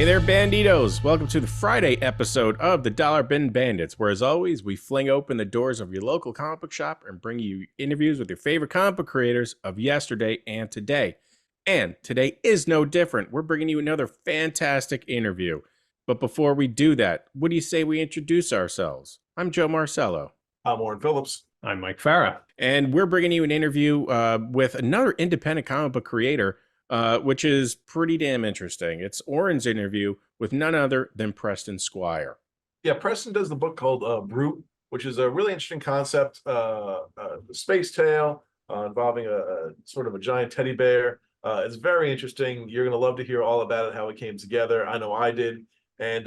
Hey there, Banditos! Welcome to the Friday episode of the Dollar Bin Bandits, where as always, we fling open the doors of your local comic book shop and bring you interviews with your favorite comic book creators of yesterday and today. And today is no different. We're bringing you another fantastic interview. But before we do that, what do you say we introduce ourselves? I'm Joe Marcello. I'm Warren Phillips. I'm Mike Farah. And we're bringing you an interview with another independent comic book creator, which is pretty damn interesting. It's Oren's interview with none other than Preston Squire. Yeah, Preston does the book called Brute, which is a really interesting concept, space tale involving a sort of a giant teddy bear. It's very interesting. You're going to love to hear all about it, how it came together. I know I did. And,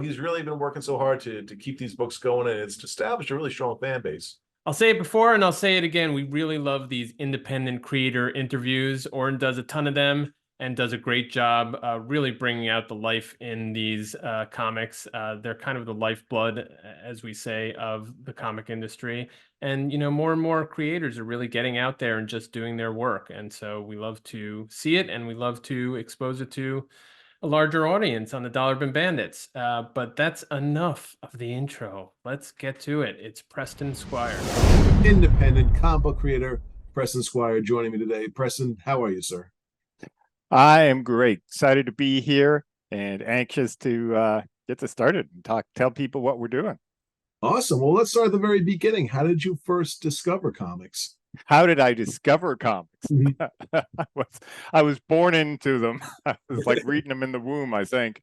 he's really been working so hard to keep these books going, and it's established a really strong fan base. I'll say it before and I'll say it again. We really love these independent creator interviews. Oren does a ton of them and does a great job really bringing out the life in these comics. They're kind of the lifeblood, as we say, of the comic industry. And, more and more creators are really getting out there and just doing their work. And so we love to see it and we love to expose it to a larger audience on the Dollar Bin Bandits. But that's enough of the intro. Let's get to it. It's Preston Squire. Independent comic book creator, Preston Squire, joining me today. Preston, how are you, sir? I am great. Excited to be here and anxious to get this started and tell people what we're doing. Awesome. Well, let's start at the very beginning. How did you first discover comics? How did I discover comics? I was born into them. I was like reading them in the womb, I think.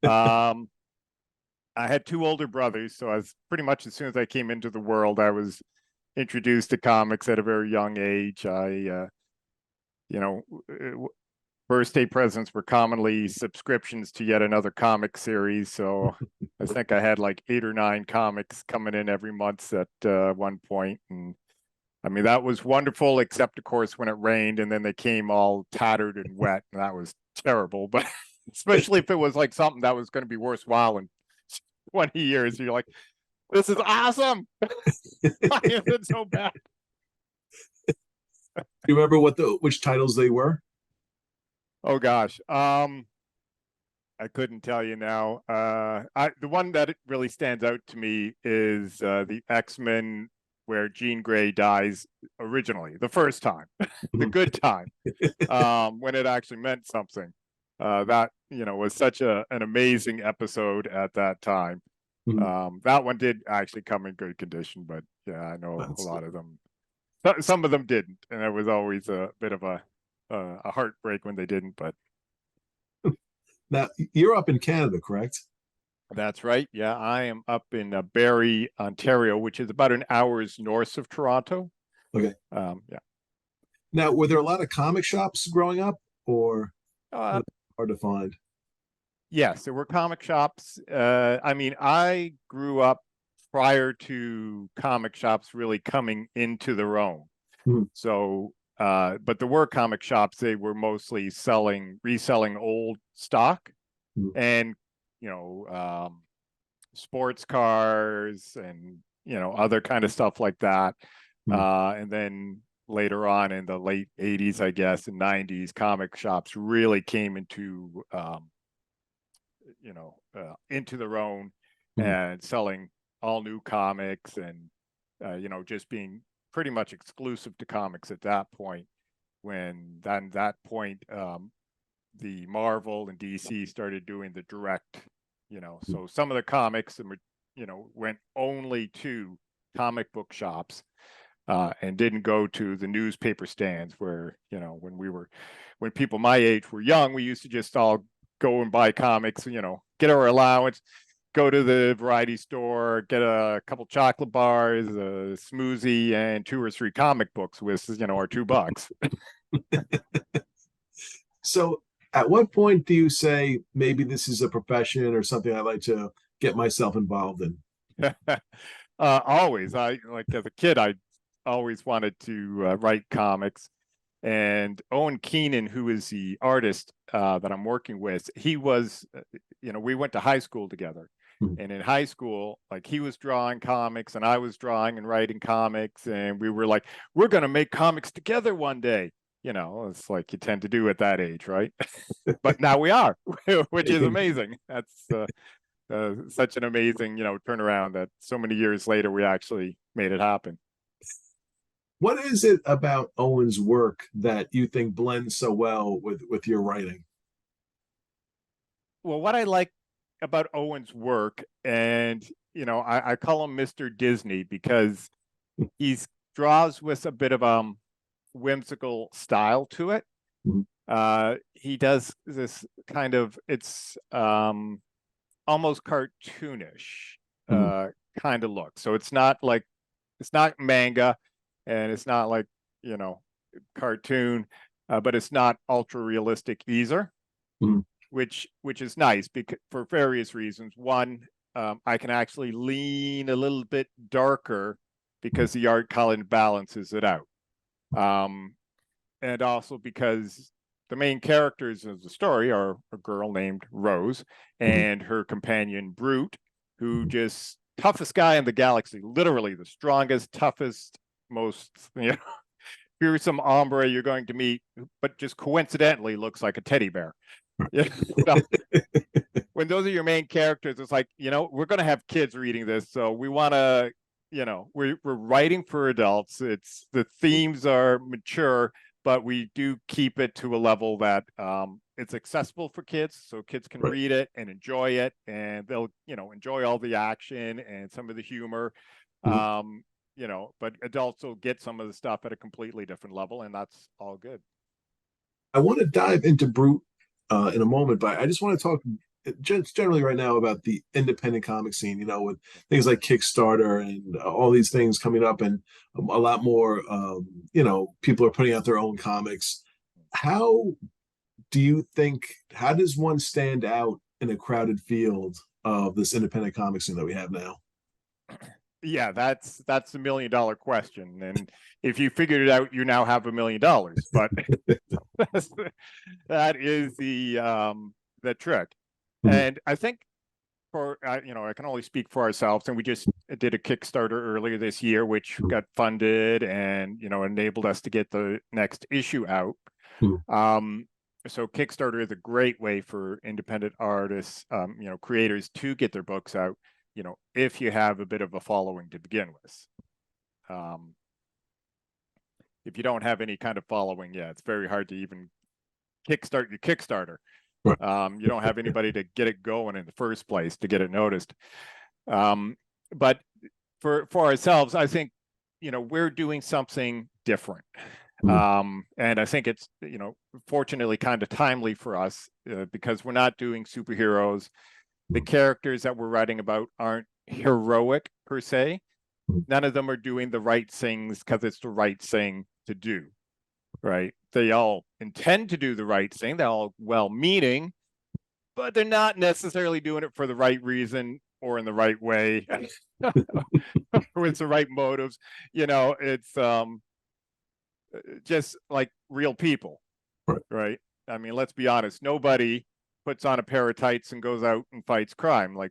I had two older brothers, so I was pretty much as soon as I came into the world, I was introduced to comics at a very young age. Birthday presents were commonly subscriptions to yet another comic series. So I think I had like 8 or 9 comics coming in every month at one point. And I mean, that was wonderful, except of course when it rained and then they came all tattered and wet, and that was terrible. But especially if it was like something that was going to be worthwhile in 20 years, you're like, this is awesome. Why is it so bad? Do you remember which titles they were? Oh gosh, I couldn't tell you now. The one that really stands out to me is the X-Men, where Jean Grey dies originally, the first time, the good time, when it actually meant something. That was such an amazing episode at that time. That one did actually come in good condition, but yeah, I know a lot of them. Some of them didn't, and it was always a bit of a heartbreak when they didn't. But now you're up in Canada, correct? That's right. Yeah, I am up in Barrie, Ontario, which is about an hour's north of Toronto. Okay. Yeah. Now, were there a lot of comic shops growing up, or hard to find? Yes, there were comic shops. I mean, I grew up prior to comic shops really coming into their own. So but there were comic shops. They were mostly reselling old stock and, sports cars and, other kind of stuff like that. And then later on in the late 80s, I guess, and 90s, comic shops really came into, into their own and selling all new comics and, just being pretty much exclusive to comics at that point. When then that point, the Marvel and DC started doing the direct, so some of the comics, went only to comic book shops and didn't go to the newspaper stands where, when people my age were young, we used to just all go and buy comics, get our allowance, go to the variety store, get a couple chocolate bars, a smoothie, and 2 or 3 comic books with, our $2. So at what point do you say, maybe this is a profession or something I'd like to get myself involved in? Always. As a kid, I always wanted to write comics. And Owen Keenan, who is the artist that I'm working with, he was, we went to high school together. And in high school, like, he was drawing comics and I was drawing and writing comics. And we were like, we're going to make comics together one day. you know, it's like you tend to do at that age, right? But now we are, which is amazing. That's such an amazing, you know, turnaround that so many years later we actually made it happen. What is it about Owen's work that you think blends so well with your writing? Well, what I like about Owen's work, and you know, I call him Mr. Disney because he's draws with a bit of whimsical style to it. Mhm. He does this kind of, it's almost cartoonish kind of look. So it's not manga, and it's not like, you know, cartoon, but it's not ultra realistic either, Mhm. which is nice because for various reasons. One, I can actually lean a little bit darker because the art color balances it out. And also because the main characters of the story are a girl named Rose and her companion Brute, who just toughest guy in the galaxy, literally the strongest, toughest, most, you know, fearsome hombre you're going to meet, but just coincidentally looks like a teddy bear. Yeah. So, when those are your main characters, it's like, you know, we're going to have kids reading this, so we want to, you know, we're writing for adults. It's the themes are mature, but we do keep it to a level that it's accessible for kids, so kids can read it and enjoy it, and they'll, you know, enjoy all the action and some of the humor. You know, but adults will get some of the stuff at a completely different level, and that's all good. I want to dive into Brute in a moment, but I just want to talk just generally right now about the independent comic scene, you know, with things like Kickstarter and all these things coming up, and a lot more, you know, people are putting out their own comics. How do you think, how does one stand out in a crowded field of this independent comic scene that we have now? Yeah, that's the $1 million question. And if you figured it out, you now have $1 million. But that is the trick. And I think for you know, I can only speak for ourselves, and we just did a Kickstarter earlier this year, which got funded and, you know, enabled us to get the next issue out. So Kickstarter is a great way for independent artists, you know, creators to get their books out, you know, if you have a bit of a following to begin with. If you don't have any kind of following, yeah, it's very hard to even kickstart your Kickstarter. You don't have anybody to get it going in the first place, to get it noticed. But for ourselves, I think, you know, we're doing something different. And I think it's, you know, fortunately kind of timely for us because we're not doing superheroes. The characters that we're writing about aren't heroic per se. None of them are doing the right things because it's the right thing to do, right? They all intend to do the right thing. They're all well-meaning, but they're not necessarily doing it for the right reason or in the right way with the right motives. You know, it's just like real people, right? I mean, let's be honest. Nobody puts on a pair of tights and goes out and fights crime. Like,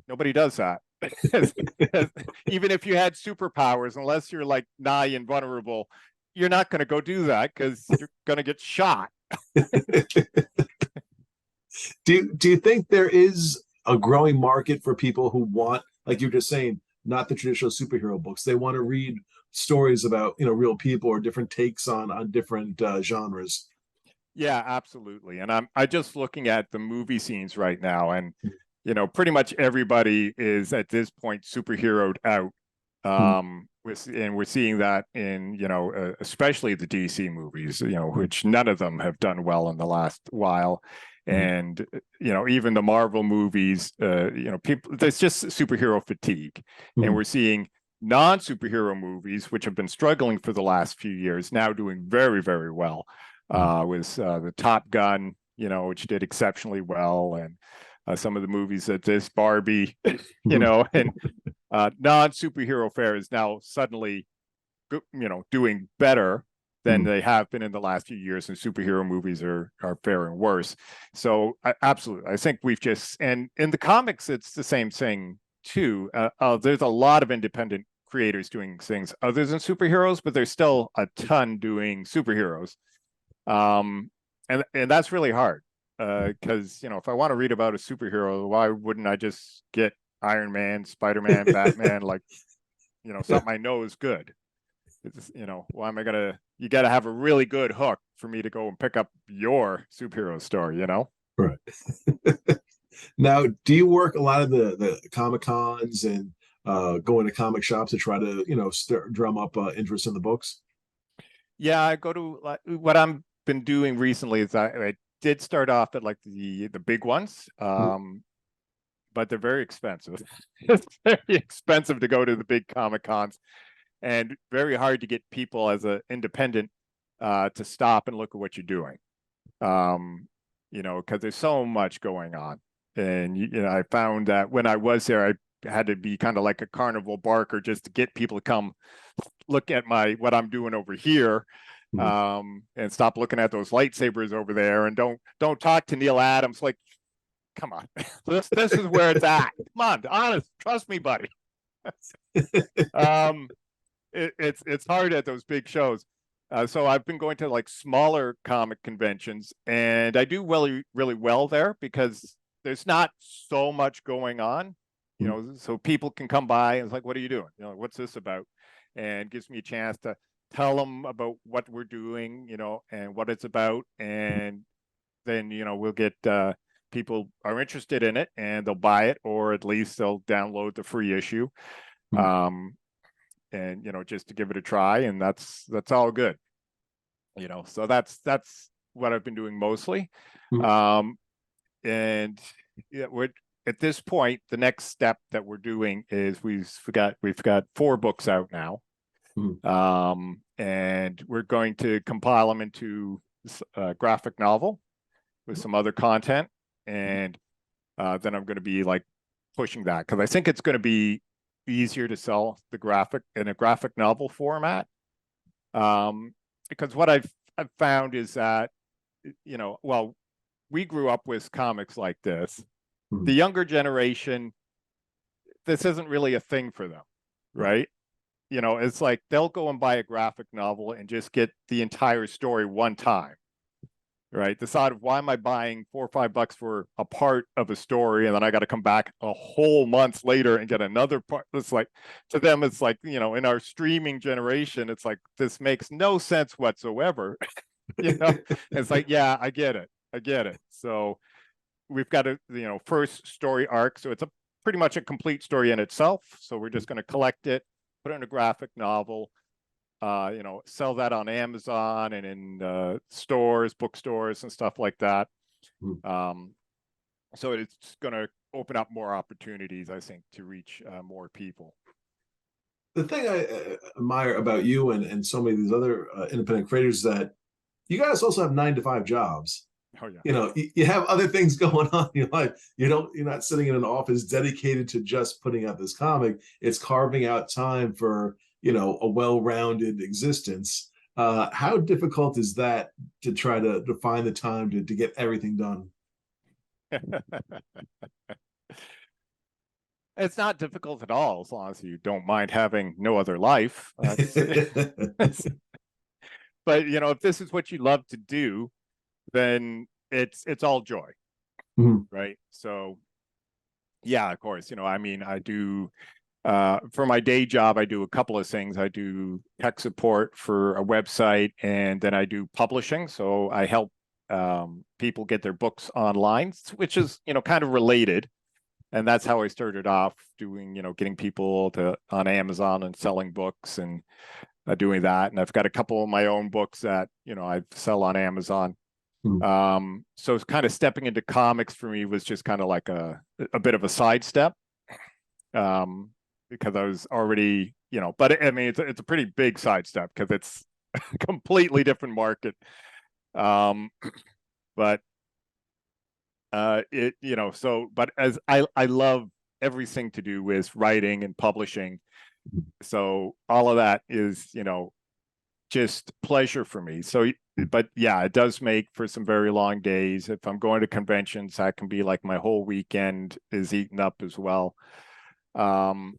nobody does that. Even if you had superpowers, unless you're like nigh invulnerable, you're not going to go do that because you're going to get shot. Do you think there is a growing market for people who want, like you're just saying, not the traditional superhero books? They want to read stories about, you know, real people or different takes on different genres. Yeah, absolutely. And I just looking at the movie scenes right now, and you know, pretty much everybody is at this point superheroed out. And we're seeing that in, you know, especially the DC movies, you know, which none of them have done well in the last while. And, you know, even the Marvel movies, you know, people, there's just superhero fatigue. And we're seeing non-superhero movies, which have been struggling for the last few years, now doing very, very well. With the Top Gun, you know, which did exceptionally well, and some of the movies that this Barbie, you know, and non-superhero fare is now suddenly, you know, doing better than they have been in the last few years, and superhero movies are faring worse. So absolutely, I think we've just, and in the comics, it's the same thing too. There's a lot of independent creators doing things other than superheroes, but there's still a ton doing superheroes. And that's really hard, because if I want to read about a superhero, why wouldn't I just get Iron Man, Spider-Man, Batman, like something I know is good. It's, why am I gonna? You got to have a really good hook for me to go and pick up your superhero story, Right. Now, do you work a lot of the Comic Cons and going to comic shops to try to drum up interest in the books? Yeah, I go to what I've been doing recently is I did start off at like the big ones, but they're very expensive. It's very expensive to go to the big Comic Cons, and very hard to get people as an independent to stop and look at what you're doing. Because there's so much going on. And I found that when I was there, I had to be kind of like a carnival barker just to get people to come look at what I'm doing over here, and stop looking at those lightsabers over there, and don't talk to Neil Adams. Like, come on, this is where it's at. Come on, honest, trust me, buddy. It's hard at those big shows. So I've been going to like smaller comic conventions, and I do really, really well there because there's not so much going on, so people can come by and it's like, what are you doing? What's this about? And gives me a chance to tell them about what we're doing, and what it's about. And then, we'll get people are interested in it and they'll buy it, or at least they'll download the free issue. And just to give it a try, and that's all good. So that's what I've been doing mostly. And yeah, we're at this point, the next step that we're doing is we've got 4 books out now. And we're going to compile them into a graphic novel with some other content, and then I'm going to be like pushing that, because I think it's going to be easier to sell the graphic in a graphic novel format. Because what I've found is that, well, we grew up with comics like this. The younger generation, this isn't really a thing for them, right? It's like they'll go and buy a graphic novel and just get the entire story one time, right? The thought of, why am I buying $4 or $5 for a part of a story, and then I got to come back a whole month later and get another part? It's like, to them, it's like, in our streaming generation, it's like, this makes no sense whatsoever. It's like, yeah, I get it. So we've got a first story arc, so it's pretty much a complete story in itself. So we're just going to collect it, put it in a graphic novel, sell that on Amazon and in stores, bookstores, and stuff like that. So it's going to open up more opportunities, I think, to reach more people. The thing I admire about you and so many of these other independent creators is that you guys also have 9-to-5 jobs. Oh yeah. You have other things going on in your life. You're not sitting in an office dedicated to just putting out this comic. It's carving out time for, a well-rounded existence. How difficult is that to try to find the time to get everything done? It's not difficult at all, as long as you don't mind having no other life. But if this is what you love to do, then it's all joy, right? So yeah, of course, I do for my day job, I do a couple of things. I do tech support for a website, and then I do publishing. So I help people get their books online, which is kind of related. And that's how I started off doing, getting people on Amazon and selling books and doing that. And I've got a couple of my own books that, I sell on Amazon. So kind of stepping into comics for me was just kind of like a bit of a sidestep, because I was already, but I mean, it's a pretty big sidestep because it's a completely different market. But but as I love everything to do with writing and publishing. So all of that is, just pleasure for me. So, but yeah, it does make for some very long days. If I'm going to conventions, that can be like my whole weekend is eaten up as well. And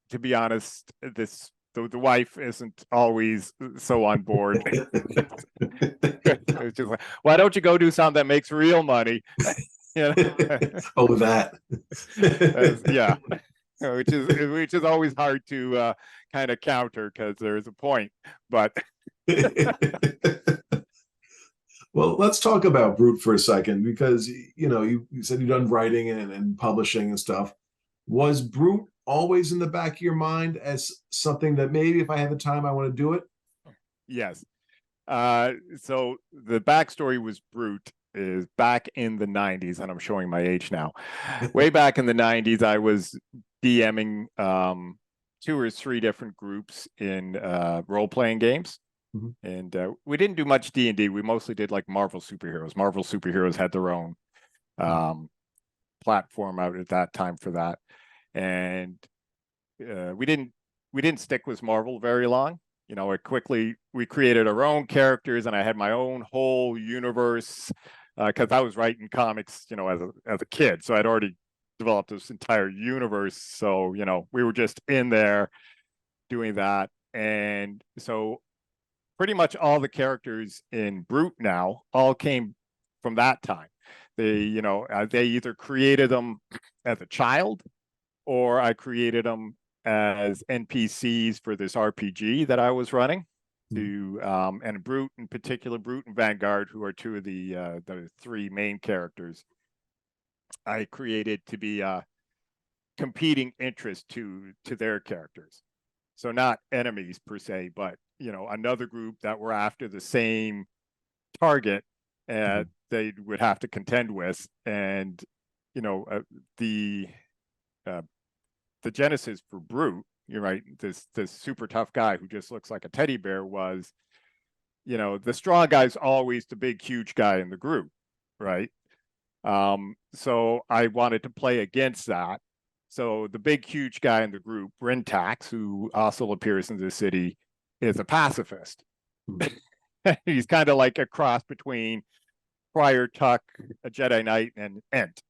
to be honest, the the wife isn't always so on board. It's just like, why don't you go do something that makes real money? You know? Oh, that. Yeah, which is always hard to kind of counter because there's a point. But Well, let's talk about Brute for a second, because you said you've done writing and publishing and stuff. Was Brute always in the back of your mind as something that maybe if I had the time, I want to do it? yes. So the backstory was Brute is back in the 90s, and I'm showing my age now. Way back in the 90s, I was DMing 2 or 3 different groups in role-playing games. Mhm. And we didn't do much D&D. We mostly did like Marvel superheroes. Marvel superheroes had their own platform out at that time for that. And we didn't stick with Marvel very long. We created our own characters, and I had my own whole universe because I was writing comics, as a kid. So I'd already developed this entire universe. So, we were just in there doing that. And so pretty much all the characters in Brute now all came from that time. They either created them as a child, or I created them as NPCs for this RPG that I was running. And Brute in particular, Brute and Vanguard, who are 2 of the 3 main characters, I created to be competing interest to their characters. So not enemies per se, but another group that were after the same target they would have to contend with. And the genesis for Brute, you're right, this super tough guy who just looks like a teddy bear was, the strong guy's always the big huge guy in the group, right? So I wanted to play against that. So the big huge guy in the group, Brintax, who also appears in the city, is a pacifist. He's kind of like a cross between Friar Tuck, a Jedi Knight, and Ent.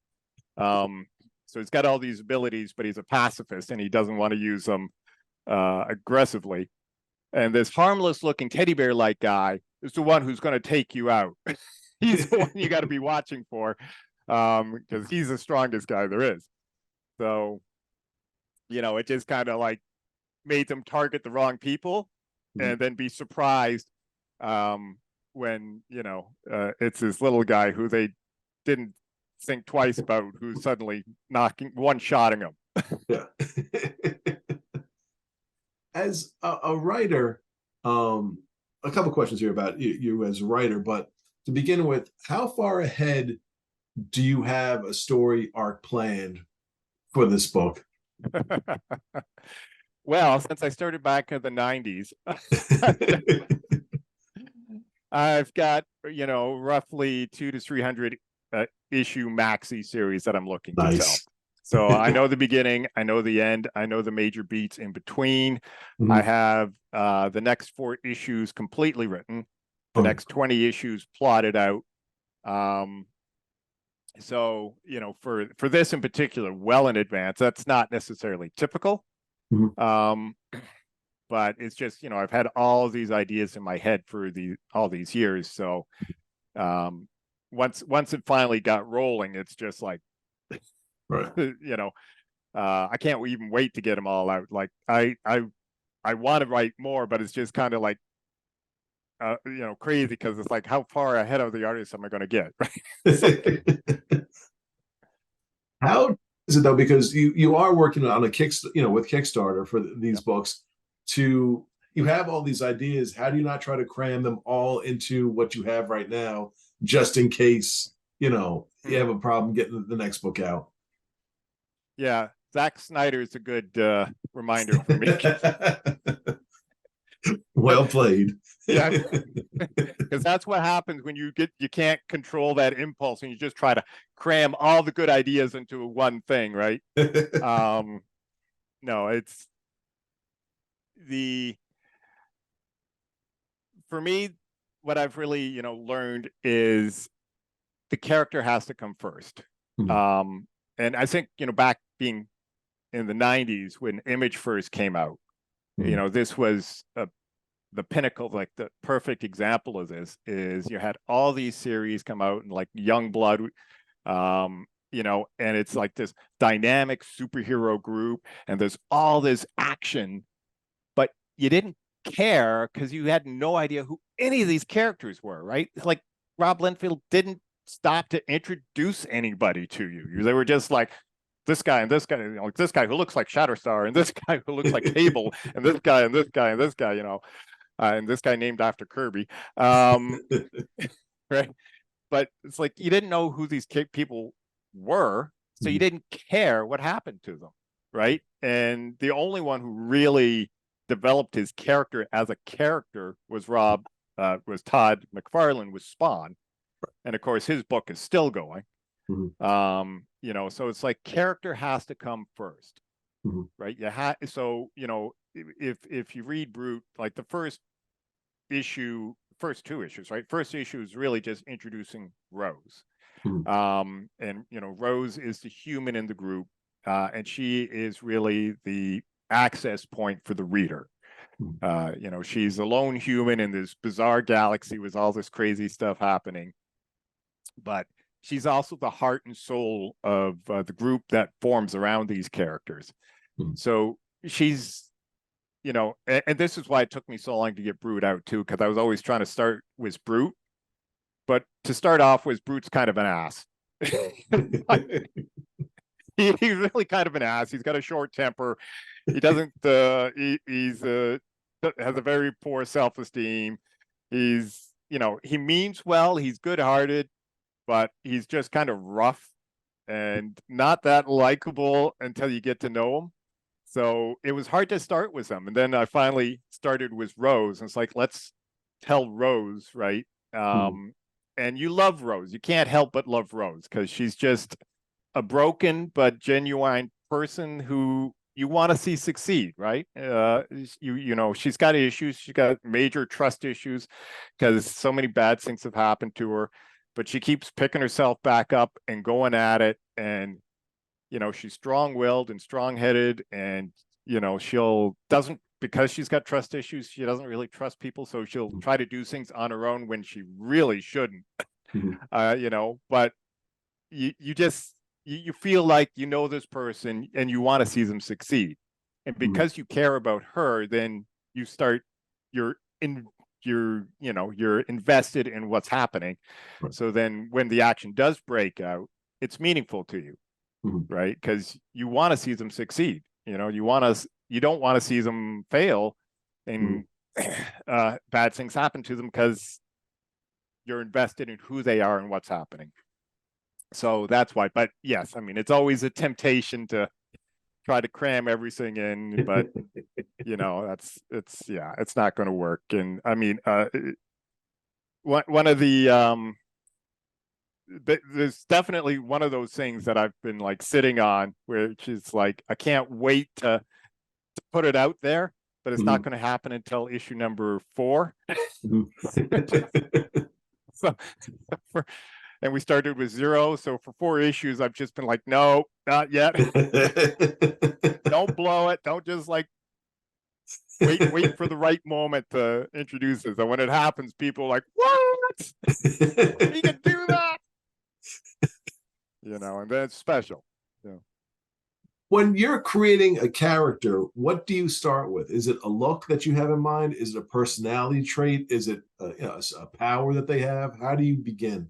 So he's got all these abilities, but he's a pacifist, and he doesn't want to use them aggressively. And this harmless-looking teddy bear-like guy is the one who's going to take you out. He's the one you got to be watching for, because he's the strongest guy there is. So, it just kind of like made them target the wrong people, and then be surprised when it's this little guy who they didn't think twice about, who's suddenly one-shotting him. Yeah. As a writer, a couple questions here about you as a writer, but to begin with, how far ahead do you have a story arc planned for this book? Well, since I started back in the 90s, I've got, roughly 200 to 300 issue maxi series that I'm looking to tell. So I know the beginning, I know the end, I know the major beats in between. I have the next 4 issues completely written, the next 20 issues plotted out. So, for this in particular, well in advance, that's not necessarily typical. But it's just, I've had all of these ideas in my head for all these years. So once it finally got rolling, it's just like, right. I can't even wait to get them all out. Like I want to write more, but it's just kind of like, crazy, because it's like, how far ahead of the artist am I going to get? Right. How is it though? Because you are working on a with Kickstarter for these books. You have all these ideas. How do you not try to cram them all into what you have right now, just in case you have a problem getting the next book out? Yeah, Zack Snyder is a good reminder for me. Well played. Yeah, because that's what happens when you can't control that impulse, and you just try to cram all the good ideas into one thing, right? No, it's for me, what I've really learned is the character has to come first. And I think back being in the 90s when Image first came out, You know, this was the pinnacle, like the perfect example of this is you had all these series come out and like Youngblood, you know, and it's like this dynamic superhero group and there's all this action, but you didn't care because you had no idea who any of these characters were, right? It's like Rob Liefeld didn't stop to introduce anybody to you. They were just like this guy and this guy, you know, like this guy who looks like Shatterstar and this guy who looks like Cable and this guy and this guy and this guy, you know, and this guy named after Kirby, right? But it's like you didn't know who these people were, so you didn't care what happened to them, right? And the only one who really developed his character as a character was Todd McFarlane with Spawn, and of course his book is still going. You know, so it's like character has to come first, right? So you know, if you read Brute, like the first two issues, right? First issue is really just introducing Rose. And you know, Rose is the human in the group, and she is really the access point for the reader. You know, she's a lone human in this bizarre galaxy with all this crazy stuff happening, but she's also the heart and soul of the group that forms around these characters. So she's, you know, and this is why it took me so long to get Brute out too, because I was always trying to start with Brute, but to start off with, Brute's kind of an ass. He's really kind of an ass. He's got a short temper. He doesn't. He's has a very poor self-esteem. He's, you know, he means well. He's good-hearted, but he's just kind of rough and not that likable until you get to know him. So it was hard to start with him. And then I finally started with Rose. And it's like, let's tell Rose, right? And you love Rose. You can't help but love Rose because she's just a broken but genuine person who you want to see succeed, right? You know, she's got issues. She's got major trust issues because so many bad things have happened to her. But she keeps picking herself back up and going at it. And you know, she's strong-willed and strong-headed, and you know, because she's got trust issues, she doesn't really trust people, so she'll try to do things on her own when she really shouldn't. You know, but you feel like you know this person and you want to see them succeed, and because you care about her, then you're invested in what's happening. So then when the action does break out, it's meaningful to you. Right, because you want to see them succeed. You know, you don't want to see them fail, and bad things happen to them because you're invested in who they are and what's happening. So that's why. But yes, I mean, it's always a temptation to try to cram everything in, but you know, it's not going to work. And I mean, one of the there's definitely one of those things that I've been like sitting on, which is like, I can't wait to put it out there, but it's not going to happen until issue number 4. And we started with 0. So for 4 issues, I've just been like, no, not yet. Don't blow it. Don't just like wait for the right moment to introduce this. And when it happens, people are like, what? You can do that? You know, and that's special. Yeah. When you're creating a character, what do you start with? Is it a look that you have in mind? Is it a personality trait? Is it a power that they have? How do you begin?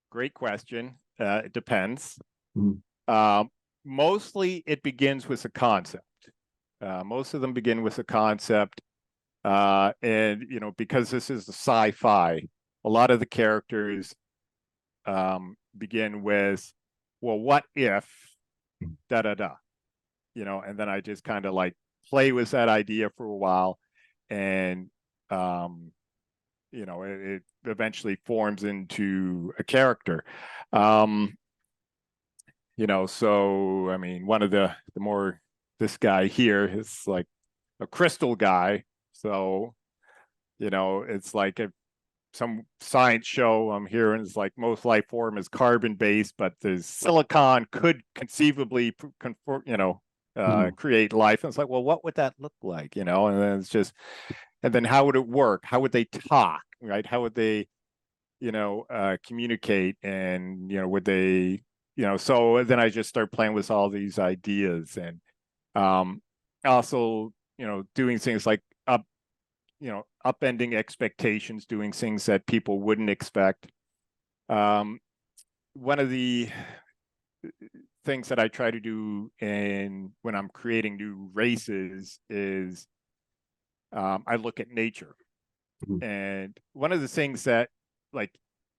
Great question. It depends. Mostly it begins with a concept. Most of them begin with a concept. And, you know, because this is a sci-fi, a lot of the characters begin with, well, what if da-da-da, you know, and then I just kind of like play with that idea for a while, and you know, it eventually forms into a character. You know, so I mean, one of the more, this guy here is like a crystal guy, so you know, it's like some science show I'm hearing is like most life form is carbon based, but the silicon could conceivably, you know, create life. And it's like, well, what would that look like? And then it's just, and then how would it work? How would they talk, right? How would they, communicate? And, would they, so then I just start playing with all these ideas, and also, doing things like upending expectations, doing things that people wouldn't expect. One of the things that I try to do when I'm creating new races is I look at nature. And one of the things that like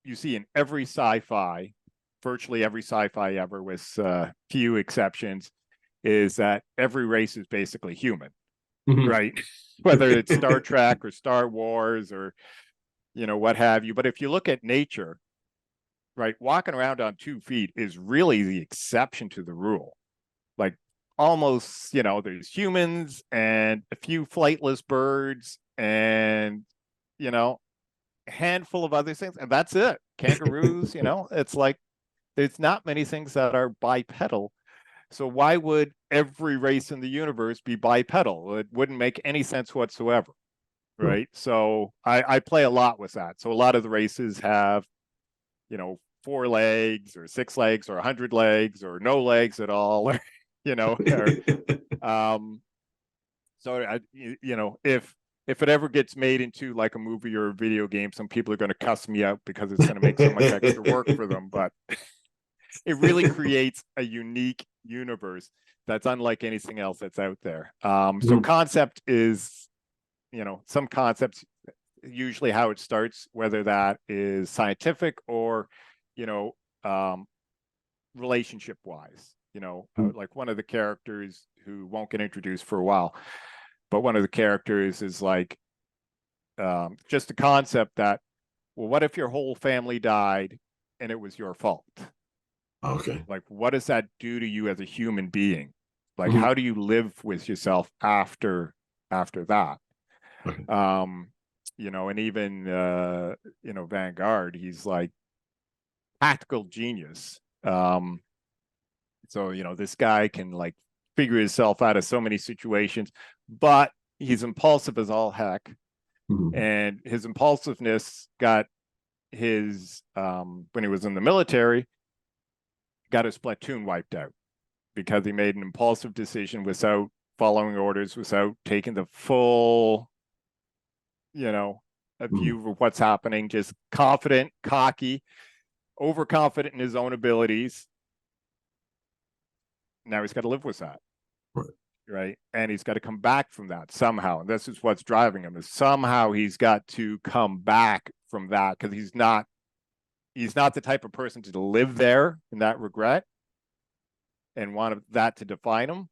you see in every sci-fi, virtually every sci-fi ever, with few exceptions, is that every race is basically human, right? Whether it's Star Trek or Star Wars or, what have you. But if you look at nature, right, walking around on 2 feet is really the exception to the rule. Like almost, there's humans and a few flightless birds and, a handful of other things, and that's it. Kangaroos, it's like there's not many things that are bipedal. So why would every race in the universe be bipedal? It wouldn't make any sense whatsoever, right? So I play a lot with that. So a lot of the races have, 4 legs or 6 legs or 100 legs or no legs at all, or, so if it ever gets made into like a movie or a video game, some people are going to cuss me out because it's going to make so much extra work for them. But it really creates a unique universe that's unlike anything else that's out there. So concept is, some concepts, usually how it starts, whether that is scientific or, relationship wise, like one of the characters who won't get introduced for a while, but one of the characters is like, just a concept that, well, what if your whole family died and it was your fault? Okay. Like, what does that do to you as a human being? Like, how do you live with yourself after that? Okay. And even Vanguard, he's like practical genius. So this guy can like figure himself out of so many situations, but he's impulsive as all heck. And his impulsiveness got his when he was in the military, got his platoon wiped out because he made an impulsive decision without following orders, without taking the full, a view of what's happening, just confident, cocky, overconfident in his own abilities. Now he's got to live with that. Right. And he's got to come back from that somehow. And this is what's driving him, is somehow he's got to come back from that, because he's not the type of person to live there in that regret and want that to define him.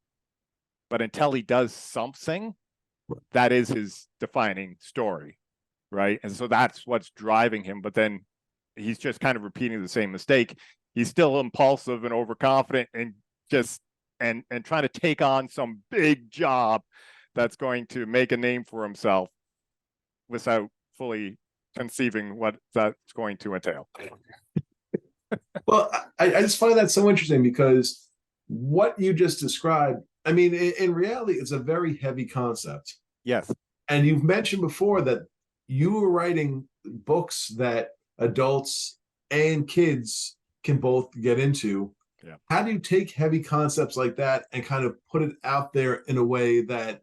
But until he does something, that is his defining story. Right. And so that's what's driving him. But then he's just kind of repeating the same mistake. He's still impulsive and overconfident and just and trying to take on some big job that's going to make a name for himself without fully conceiving what that's going to entail. Well, I just find that so interesting, because what you just described, I mean, in reality, it's a very heavy concept. Yes. And you've mentioned before that you were writing books that adults and kids can both get into. Yeah. How do you take heavy concepts like that and kind of put it out there in a way that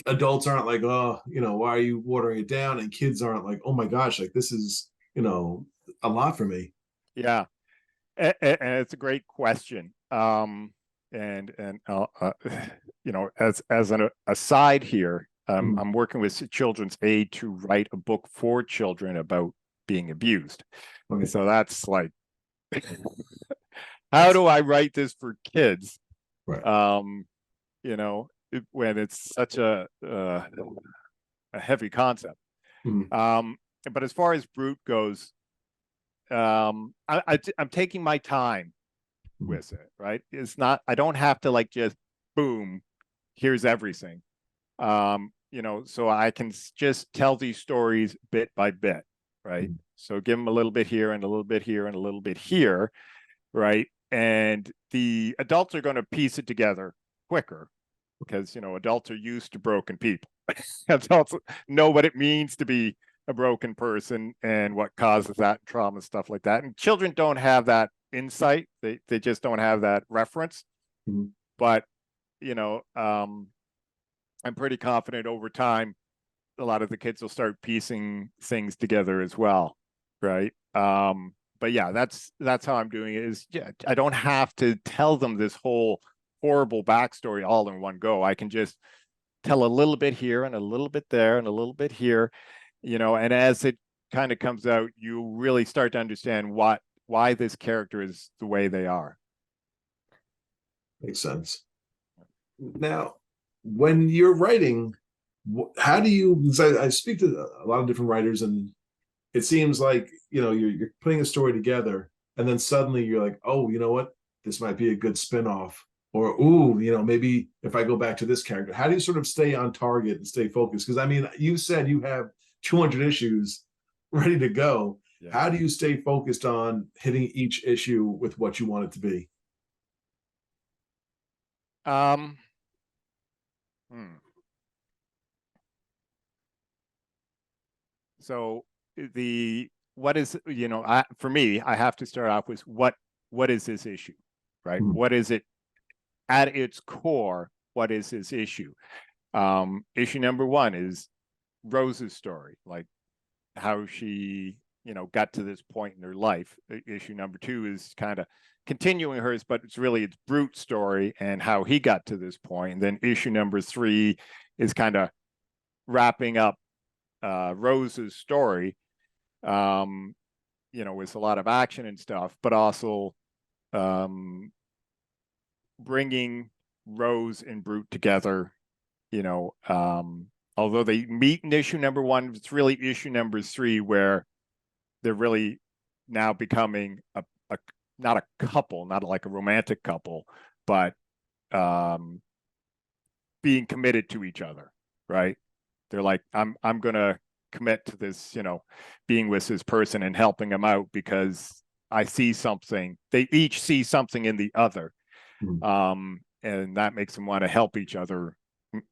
adults aren't like, oh, why are you watering it down? And kids aren't like, oh my gosh, like this is, a lot for me. Yeah. And it's a great question. And as an aside here, I'm working with Children's Aid to write a book for children about being abused. Okay. So that's like, how do I write this for kids? Right. When it's such a heavy concept. But as far as Brute goes, I'm taking my time with it, right? It's not, I don't have to like just boom, here's everything. So I can just tell these stories bit by bit, right? So give them a little bit here and a little bit here and a little bit here, right? And the adults are going to piece it together quicker because, you know, adults are used to broken people. Adults know what it means to be a broken person and what causes that trauma, stuff like that. And children don't have that insight. They just don't have that reference. Mm-hmm. But, you know, I'm pretty confident over time, a lot of the kids will start piecing things together as well. Right. But yeah, that's how I'm doing it is, yeah, I don't have to tell them this whole horrible backstory all in one go. I can just tell a little bit here and a little bit there and a little bit here, you know, and as it kind of comes out, you really start to understand why this character is the way they are. Makes sense. Now, when you're writing, how do you, because I speak to a lot of different writers, and it seems like, you know, you're putting a story together and then suddenly you're like, oh, you know what, this might be a good spin-off, or ooh, you know, maybe if I go back to this character. How do you sort of stay on target and stay focused? Because I mean, you said you have 200 issues ready to go. Yeah. How do you stay focused on hitting each issue with what you want it to be? So what is, you know, for me, I have to start off with what is this issue, right? Mm-hmm. What is it at its core? What is this issue? Issue number one is Rose's story, like how she, you know, got to this point in her life. Issue number two is kind of continuing hers, but it's Brute's story and how he got to this point. And then issue number three is kind of wrapping up Rose's story, you know, with a lot of action and stuff, but also bringing Rose and Brute together, you know, although they meet in issue number one, it's really issue number three where they're really now becoming a not a couple, not like a romantic couple, but being committed to each other, right? They're like, I'm gonna commit to this, you know, being with this person and helping them out because I see something. They each see something in the other, and that makes them want to help each other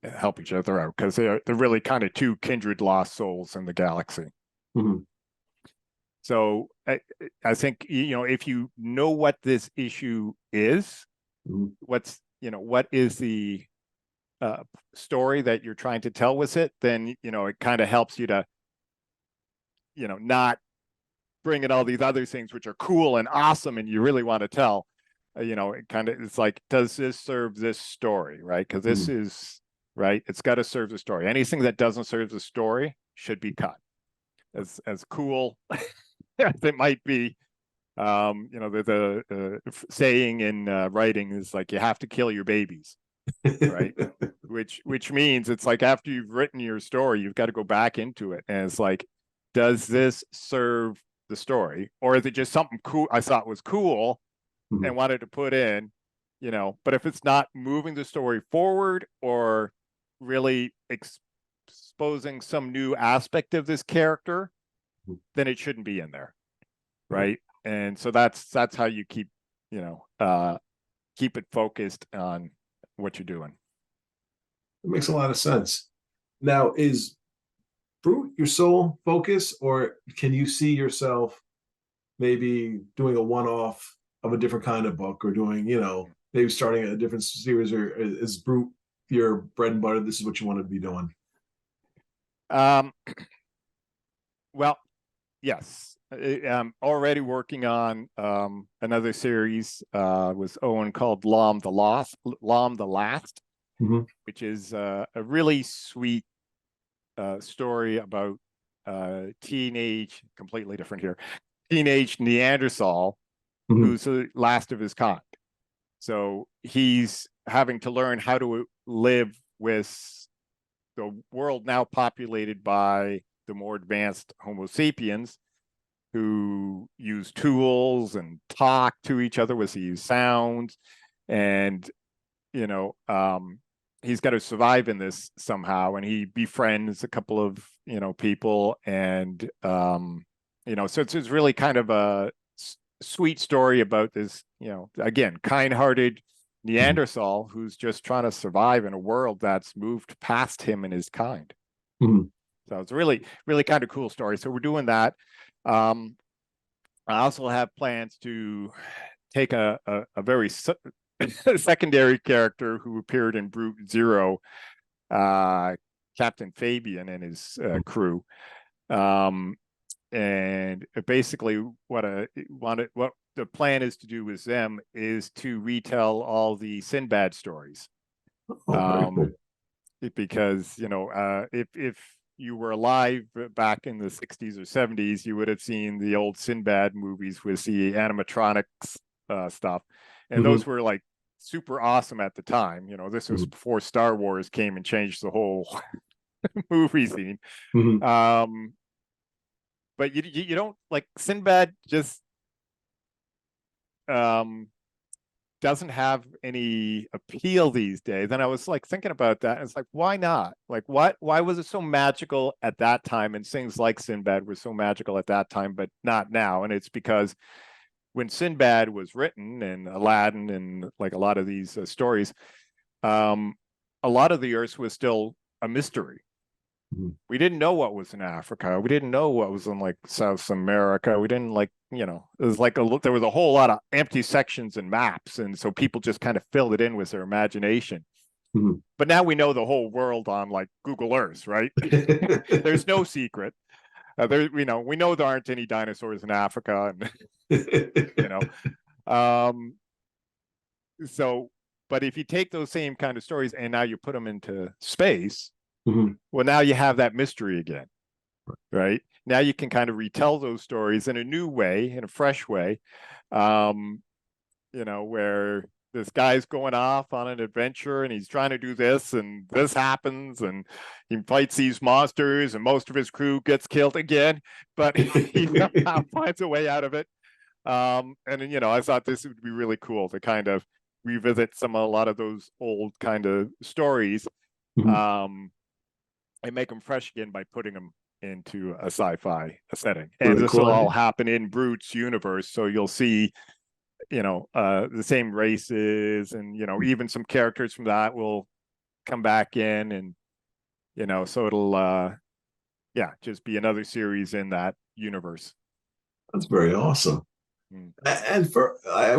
out because they're really kind of two kindred lost souls in the galaxy. Mm-hmm. So I think, you know, if you know what this issue is, what is the story that you're trying to tell with it, then, you know, it kind of helps you to, you know, not bring in all these other things which are cool and awesome and you really want to tell. You know, it's like, does this serve this story, right? Because this is, right, it's got to serve the story. Anything that doesn't serve the story should be cut. As cool as it might be, you know, the saying in writing is like, you have to kill your babies, right? which means it's like after you've written your story, you've got to go back into it, and it's like, does this serve the story, or is it just something cool I thought was cool and wanted to put in, you know? But if it's not moving the story forward or really exposing some new aspect of this character, then it shouldn't be in there, right? And so that's how you keep, you know, keep it focused on what you're doing. It makes a lot of sense. Now, is Brute your sole focus, or can you see yourself maybe doing a one-off of a different kind of book, or doing, you know, maybe starting a different series, or is Brute your bread and butter? This is what you want to be doing. Well, yes. I'm already working on another series with Owen called Lom the Last, which is a really sweet story about completely different here, teenage Neanderthal who's the last of his kind. So he's having to learn how to live with the world now populated by the more advanced Homo sapiens who use tools and talk to each other with these sounds. And, you know, he's got to survive in this somehow. And he befriends a couple of, you know, people. And, you know, so it's really kind of a sweet story about this, you know, again, kind-hearted Neanderthal who's just trying to survive in a world that's moved past him and his kind. Mhm. So it's a really, really kind of cool story. So we're doing that. I also have plans to take a very secondary character who appeared in Brute Zero, Captain Fabian and his crew. And basically what the plan is to do with them is to retell all the Sinbad stories. Oh, very cool. Because, you know, if you were alive back in the 60s or 70s, you would have seen the old Sinbad movies with the animatronics stuff. And those were like super awesome at the time. You know, this was before Star Wars came and changed the whole movie scene. But you don't like Sinbad just doesn't have any appeal these days. And I was like thinking about that. And it's like, why not? Like, why was it so magical at that time? And things like Sinbad were so magical at that time, but not now. And it's because when Sinbad was written and Aladdin and like a lot of these stories, a lot of the earth was still a mystery. We didn't know what was in Africa. We didn't know what was in like South America. We didn't like, you know, it was like there was a whole lot of empty sections and maps. And so people just kind of filled it in with their imagination. But now we know the whole world on like Google Earth, right? There's no secret. We know there aren't any dinosaurs in Africa, and you know, so. But if you take those same kind of stories and now you put them into space, well, now you have that mystery again, right? Now you can kind of retell those stories in a new way, in a fresh way, you know, where this guy's going off on an adventure and he's trying to do this and this happens and he fights these monsters and most of his crew gets killed again, but he somehow finds a way out of it. And then, you know, I thought this would be really cool to kind of revisit a lot of those old kind of stories. And make them fresh again by putting them into a sci-fi setting. And Really this cool will all idea. happen in Brute's universe. So you'll see, you know, the same races and, you know, even some characters from that will come back in and, you know, so it'll, just be another series in that universe. That's very awesome. And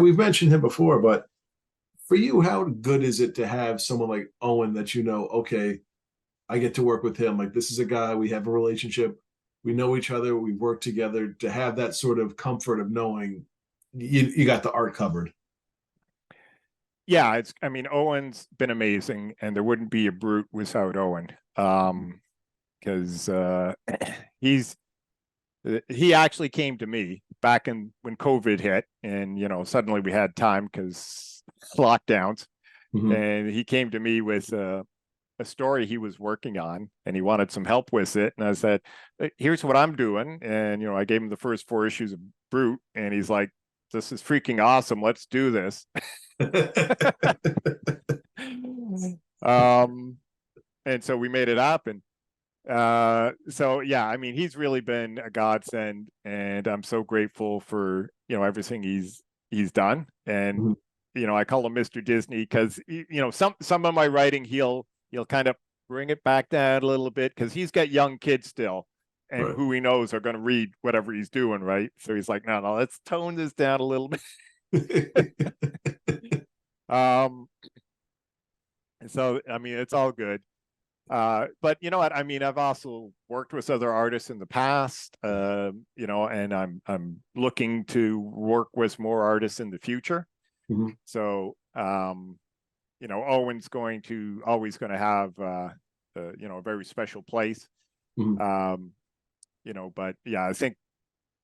we've mentioned him before, but for you, how good is it to have someone like Owen that you know, okay, I get to work with him. Like, this is a guy, we have a relationship, we know each other, we work together, to have that sort of comfort of knowing you got the art covered. Yeah, I mean, Owen's been amazing, and there wouldn't be a Brute without Owen. Because he actually came to me back when COVID hit, and you know, suddenly we had time because lockdowns, and he came to me with a story he was working on and he wanted some help with it. And I said, here's what I'm doing. And, you know, I gave him the first 4 issues of Brute and he's like, this is freaking awesome. Let's do this. And so we made it happen. So yeah, I mean, he's really been a godsend and I'm so grateful for, you know, everything he's done. And, you know, I call him Mr. Disney because, you know, some of my writing, he'll kind of bring it back down a little bit because he's got young kids still and who he knows are going to read whatever he's doing, right? So he's like, no, let's tone this down a little bit. So, I mean, it's all good. But you know what? I mean, I've also worked with other artists in the past, you know, and I'm looking to work with more artists in the future. So, you know, Owen's always going to have, you know, a very special place. You know, but yeah, I think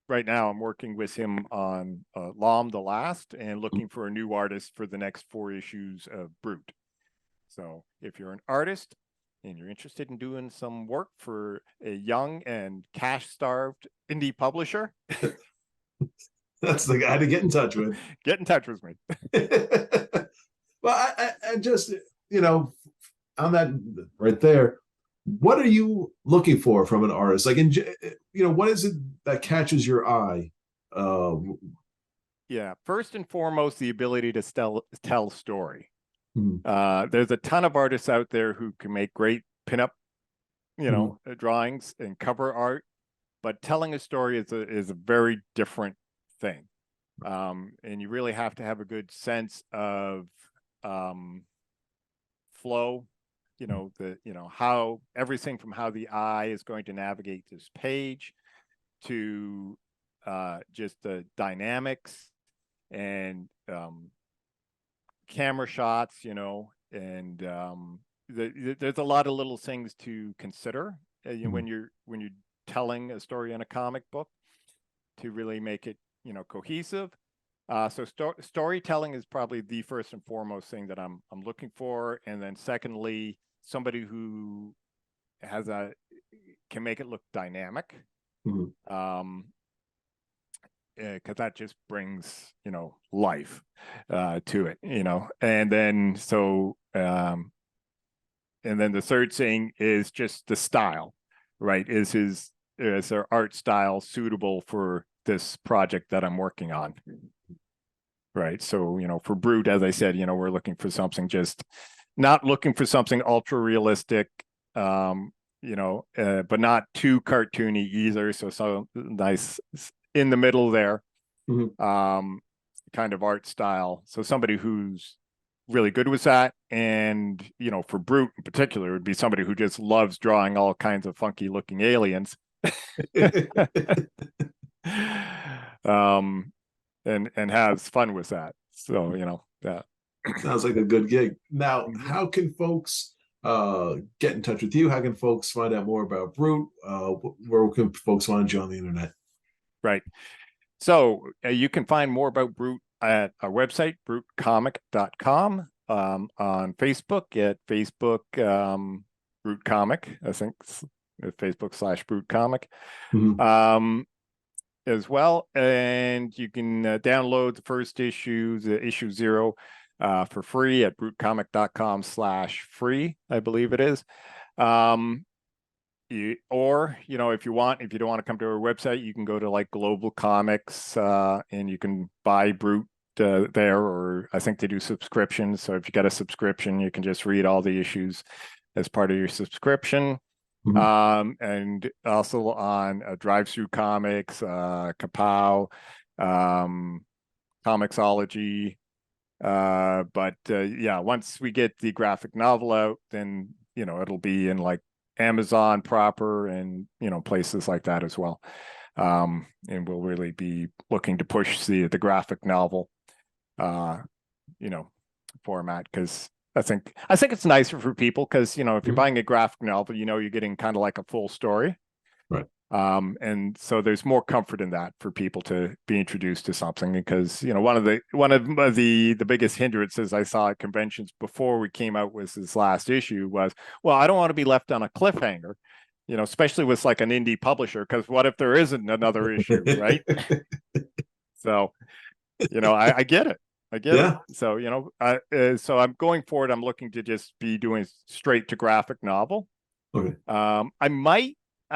right now I'm working with him on Lom the Last and looking for a new artist for the next 4 issues of Brute. So if you're an artist and you're interested in doing some work for a young and cash-starved indie publisher, that's the guy to get in touch with. Get in touch with me. Well, I just, you know, on that right there, what are you looking for from an artist? Like, you know, what is it that catches your eye? Yeah, first and foremost, the ability to tell story. There's a ton of artists out there who can make great pinup, drawings and cover art, but telling a story is a very different thing. And you really have to have a good sense of flow, how everything from how the eye is going to navigate this page to just the dynamics and camera shots, and there's a lot of little things to consider when you're telling a story in a comic book to really make it cohesive. So storytelling is probably the first and foremost thing that I'm looking for, and then secondly, somebody who can make it look dynamic, because that just brings life to it, and then and then the third thing is just the style, right? Is their art style suitable for this project that I'm working on? Right. So, for Brute, as I said, we're looking for something, just not looking for something ultra realistic, but not too cartoony either. So nice in the middle there, kind of art style. So somebody who's really good with that. And, for Brute in particular, it would be somebody who just loves drawing all kinds of funky looking aliens. And has fun with that. So, that sounds like a good gig. Now, how can folks get in touch with you? How can folks find out more about Brute? Where can folks find you on the internet? Right. So you can find more about Brute at our website, brutecomic.com, on Facebook at Facebook Brute Comic, I think, Facebook/Brute Comic. As well, and you can download the first issue, issue 0, for free at brutecomic.com/free, I believe it is. Or if you don't want to come to our website, you can go to like Global Comics, and you can buy Brute there, or I think they do subscriptions. So if you get a subscription, you can just read all the issues as part of your subscription. And also on Drive-Thru Comics, Kapow, Comixology. Once we get the graphic novel out, then it'll be in like Amazon proper and places like that as well. And we'll really be looking to push the graphic novel format, because I think it's nicer for people, because if you're buying a graphic novel, you're getting kind of like a full story, right? And so there's more comfort in that for people to be introduced to something, because one of the biggest hindrances I saw at conventions before we came out with this last issue was, well, I don't want to be left on a cliffhanger, especially with like an indie publisher, because what if there isn't another issue, right? So I get it. I get it. So, so I'm going forward, I'm looking to just be doing straight to graphic novel. Okay. I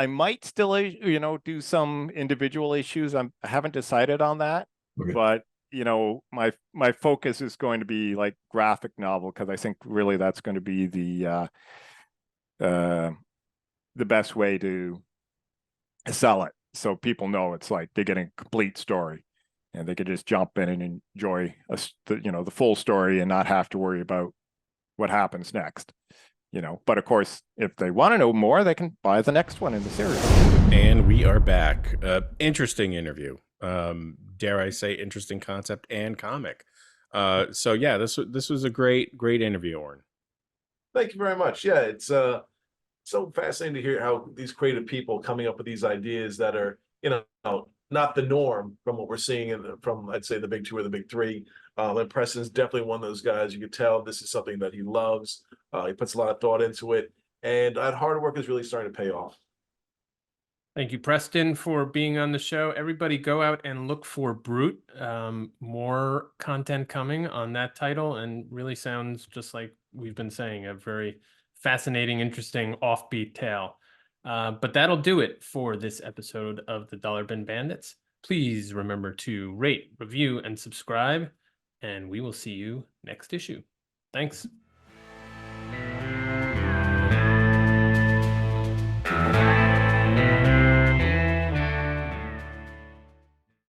might still, do some individual issues. I haven't decided on that, but my focus is going to be like graphic novel, because I think really that's going to be the best way to sell it. So people know it's like they're getting a complete story, and they could just jump in and enjoy the full story and not have to worry about what happens next. But of course, if they want to know more, they can buy the next one in the series. And we are back. Interesting interview. Dare I say, interesting concept and comic. So yeah, this was a great interview, Oren. Thank you very much. Yeah, it's so fascinating to hear how these creative people coming up with these ideas that are not the norm from what we're seeing from, I'd say, the big 2 or the big 3. And Preston's definitely one of those guys. You could tell this is something that he loves. He puts a lot of thought into it, and that hard work is really starting to pay off. Thank you, Preston, for being on the show. Everybody go out and look for Brute. More content coming on that title, and really sounds just like we've been saying, a very fascinating, interesting, offbeat tale. But that'll do it for this episode of the Dollar Bin Bandits. Please remember to rate, review, and subscribe, and we will see you next issue. Thanks.